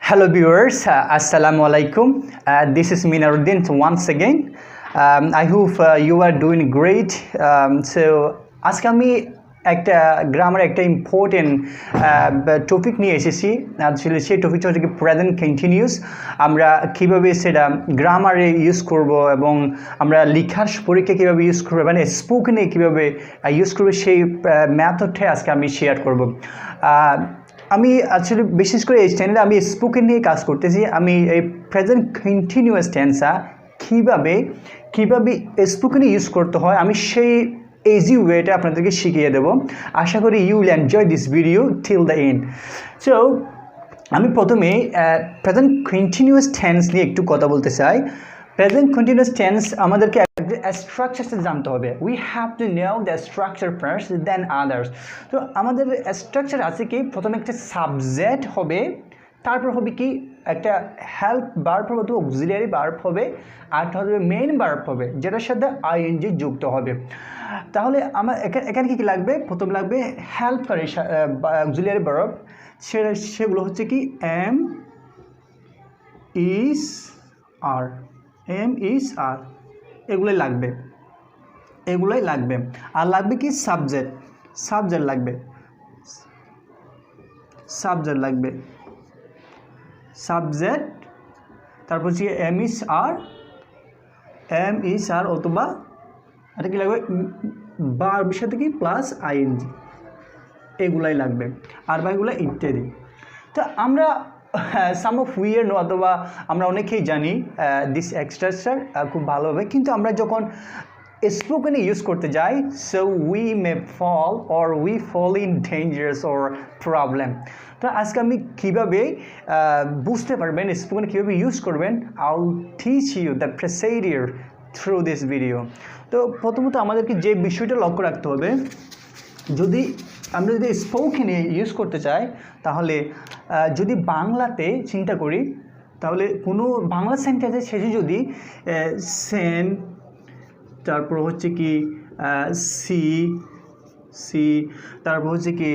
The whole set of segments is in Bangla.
Hello viewers, Assalamu alaikum. This is Minar once again. I hope you are doing great. So আজকে আমি একটা গ্রামার একটা ইম্পর্টেন্ট টপিক নিয়ে এসেছি। আসলে সেই টপিকটা হচ্ছে কি প্রেজেন্ট কন্টিনিউয়াস। আমরা কিভাবে সেটা গ্রামারে ইউজ করব এবং আমরা লেখার পরীক্ষায় কিভাবে ইউজ করব মানে স্পোকেনে কিভাবে ইউজ করব সেই মেথডটা আজকে আমি শেয়ার করব। আমি আসলে বিশেষ করে এই চ্যানেলে আমি স্পোকেন নিয়ে কাজ করতেছি। আমি এই প্রেজেন্ট কন্টিনিউয়াস টেন্সা কীভাবে স্পোকেনে ইউজ করতে হয় আমি সেই ইজি ওয়েটা আপনাদেরকে শিখিয়ে দেবো। আশা করি you will enjoy this video till the end. So আমি প্রথমে প্রেজেন্ট কন্টিনিউয়াস টেন্স নিয়ে একটু কথা বলতে চাই। প্রেজেন্ট কন্টিনিউয়াস টেন্স আমাদেরকে স্ট্রাকচারটা জানতে হবে। We have to know the structure first then others. তো আমাদের স্ট্রাকচার আছে কি প্রথমে একটা সাবজেক্ট হবে, তারপর হবে কি একটা হেল্প ভার্ব হবে অথবা অক্সিলিয়ারি ভার্ব হবে, আরটা হবে মেইন ভার্ব হবে যেটার সাথে আইএনজি যুক্ত হবে। তাহলে আমার এখানে কী লাগবে? প্রথম লাগবে হেল্পকারী অক্সিলিয়ারি ভার্ব, সেগুলো হচ্ছে কি এম ইজ আর এগুলোই লাগবে আর লাগবে কি সাবজেক্ট লাগবে তারপর হচ্ছে এম ইজ আর অথবা এটা কি লাগবে ভার্বের সাথে কি প্লাস আইএনজি, এগুলাই লাগবে আর বাকিগুলো ইত্যাদি। তো আমরা সাম অফ উইয়ার নো অথবা আমরা অনেকেই জানি দিস এক্সট্রাকচার খুব ভালো হবে, কিন্তু আমরা যখন স্পোকেনে ইউজ করতে যাই so we may fall in dangerous or problem. তো আজকে আমি কীভাবে বুঝতে পারবেন স্পোকেনে কীভাবে ইউজ করবেন, I will teach you the procedure through this video. তো প্রথমত আমাদেরকে যে বিষয়টা লক্ষ্য রাখতে হবে, আমরা যদি স্পোকেনে ইউজ করতে চাই তাহলে যদি বাংলাতে চিন্তা করি তাহলে কোনো বাংলা সেন্টেন্সের শেষে যদি সেন তারপর হচ্ছে কি সি তারপর হচ্ছে কি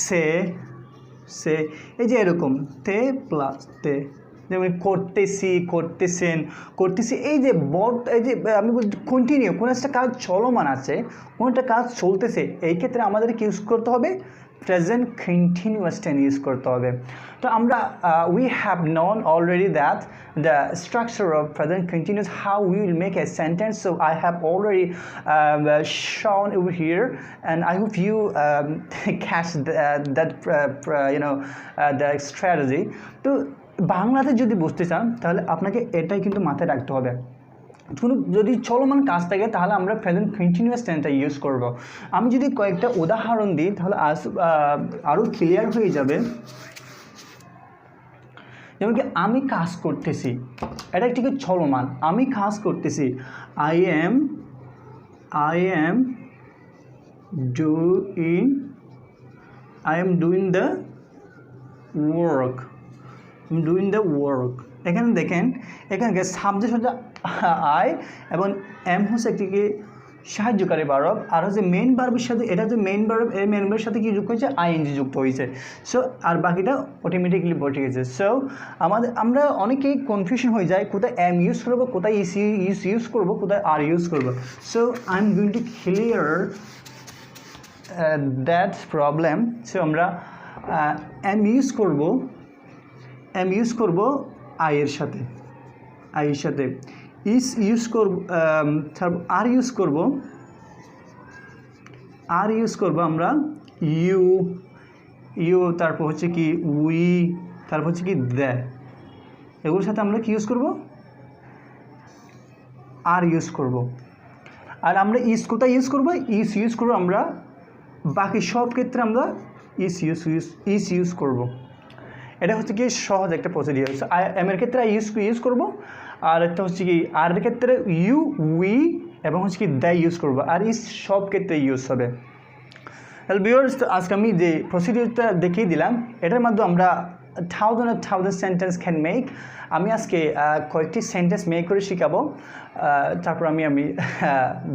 সে এই যে এরকম তে প্লাস তে, যেমন করতেছি এই যে এই যে আমি কন্টিনিউ কোনো একটা কাজ চলমান আছে, কোনো একটা কাজ চলতেছে, এই ক্ষেত্রে আমাদেরকে ইউজ করতে হবে প্রেজেন্ট কন্টিনিউয়াস টেন্স ইউজ করতে হবে। তো আমরা we have known already that the structure of present continuous, how we will make a sentence. So I have already shown over here, and I hope you catch the strategy. তো বাংলাতে যদি বুঝতে চান তাহলে আপনাকে এটাই কিন্তু মাথায় রাখতে হবে। কোনো যদি চলমান কাজ থাকে তাহলে আমরা প্রেজেন্ট কন্টিনিউয়াস টেন্সটা ইউজ করব। আমি যদি কয়েকটা উদাহরণ দিই তাহলে আরও ক্লিয়ার হয়ে যাবে। যেমন কি আমি কাজ করতেছি, এটা একটি চলমান, আমি কাজ করতেছি, I am doing the work. এখানে দেখেন এখানে সাবজেক্ট হচ্ছে আই এবং এম হচ্ছে একটি সাহায্যকারী ভার্ব, আর হচ্ছে মেইন ভার্বের সাথে এটা হচ্ছে মেইন ভার্ব, এই মেইন ভার্বের সাথে কি যুক্ত হয়েছে আইএনজি যুক্ত হয়েছে। সো আর বাকিটা অটোমেটিকলি বসে গেছে। সো আমরা অনেকেই কনফিউশন হয়ে যায় কোথায় এম ইউজ করবো, কোথায় ইউজ করবো, কোথায় আর ইউজ করবো। So I am going to clear that problem. So আমরা এম ইউজ করবো আইয়ের সাথে ইউজ করব, আর ইউজ করব আমরা ইউ তারপর হচ্ছে কি উই তারপর হচ্ছে কি দ্য, এগুলোর সাথে আমরা কি ইউজ করব আর ইউজ করব। আর আমরা কোথায় ইউজ করব আমরা বাকি সব ক্ষেত্রে আমরা ইউজ করব। এটা হচ্ছে কি সহজ একটা প্রসিডিউর। এমের ক্ষেত্রে ইউজ করব, আর একটা হচ্ছে কি আর ক্ষেত্রে উই এবং হচ্ছে কি দ্য ইউজ করব, আর সব ক্ষেত্রে ইউজ হবে। তাহলে ভিউয়ার্স, আজকে আমি যে প্রসিডিউরটা দেখিয়ে দিলাম এটার মাধ্যমে আমরা থাউজেন্ড সেন্টেন্স ক্যান মেক। আমি আজকে কয়েকটি সেন্টেন্স মেক করে শেখাবো, তারপর আমি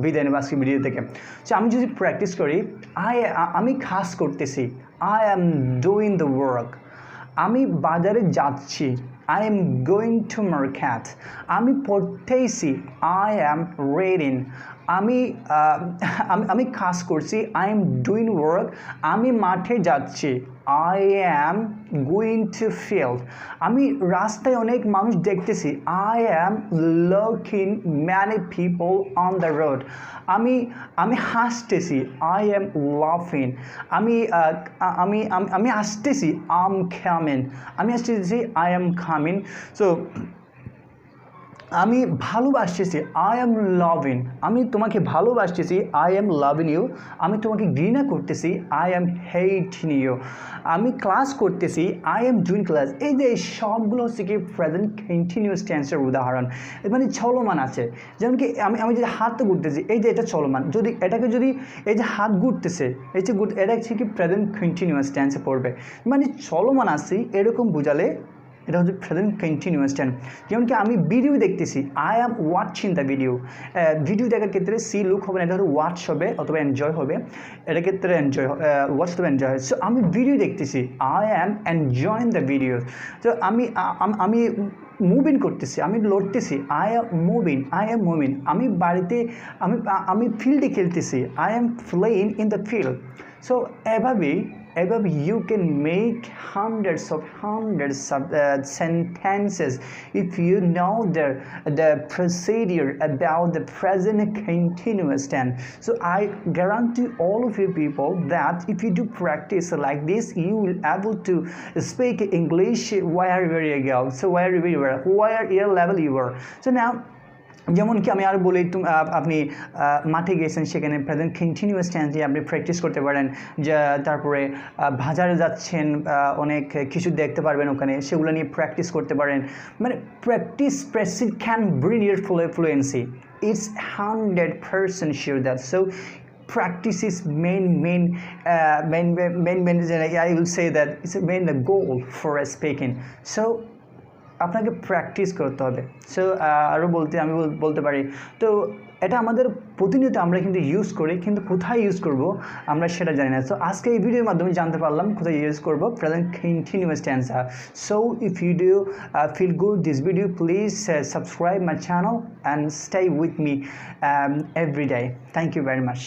বিদায় নেব আজকে ভিডিও থেকে। সো আমি যদি প্র্যাকটিস করি, আমি কাজ করতেছি, I am doing the work, আমি বাজারে যাচ্ছি, I am going to market. আমি পড়তেছি, I am reading. আমি কাজ করছি, I am doing work. আমি মাঠে যাচ্ছি, I am going to field. আমি রাস্তায় অনেক মানুষ দেখতেছি, I am looking many people on the road. আমি হাসতেছি, I am laughing. আমি আসতেছি, I'm coming. আমি আসতেছি, I am coming. So আমি ভালোবাসতেছি, I am loving. আমি তোমাকে ভালোবাসতেছি, I am loving you. আমি তোমাকে ঘৃণা করতেছি, I am hating you. আমি ক্লাস করতেছি, I am doing class. এই যে সবগুলো হচ্ছে কি প্রেজেন্ট কন্টিনিউয়াস টেন্সের উদাহরণ। মানে চলমান আছে, যেমন কি আমি যদি হাত ঘুরতেছি, এই যে এটা চলমান, যদি এটাকে যদি এই যে হাত ঘুরতেছে, এই যে এটা হচ্ছে কি প্রেজেন্ট কন্টিনিউয়াস টেন্সে পড়বে। মানে চলমান আছে এরকম বোঝালে এটা হচ্ছে প্রেজেন্ট কন্টিনিউয়াস টেন্স। যেমন কি আমি ভিডিও দেখতেছি, I am watching the video. Video দেখার ক্ষেত্রে সি লুক হবে না, এটা হচ্ছে ওয়াচ হবে অথবা এনজয় হবে। এটার ক্ষেত্রে এনজয় ওয়াচ অথবা এনজয় হয়। সো আমি ভিডিও দেখতেছি, I am enjoying the video. তো আমি মুভিং করতেছি, আমি লড়তেছি, আই অ্যাম মুভিং। আমি বাড়িতে আমি ফিল্ডে খেলতেছি, I am playing in the field. So এভাবে you can make hundreds of sentences if you know the procedure about the present continuous tense. So I guarantee all of you people that if you do practice like this, you will able to speak English wherever you go. So wherever you are, whatever level you are. So now যেমন কি আমি আর বলি, আপনি মাঠে গেছেন, সেখানে প্রেজেন্ট কন্টিনিউয়াস টেন্স দিয়ে আপনি প্র্যাকটিস করতে পারেন। তারপরে বাজারে যাচ্ছেন, অনেক কিছু দেখতে পারবেন ওখানে, সেগুলো নিয়ে প্র্যাকটিস করতে পারেন। মানে practice can bring your fluency, it's 100% sure that. So practice is main I will say that it's main the goal for speaking. So আপনাকে প্র্যাকটিস করতে হবে। সো আরও আমি বলতে পারি, তো এটা আমাদের প্রতিনিয়ত আমরা কিন্তু ইউজ করি, কিন্তু কোথায় ইউজ করব আমরা সেটা জানি না। সো আজকে এই ভিডিওর মাধ্যমে জানতে পারলাম কোথায় ইউজ করব present continuous tense. So if you do feel good this video, please subscribe my channel and stay with me every day. Thank you very much.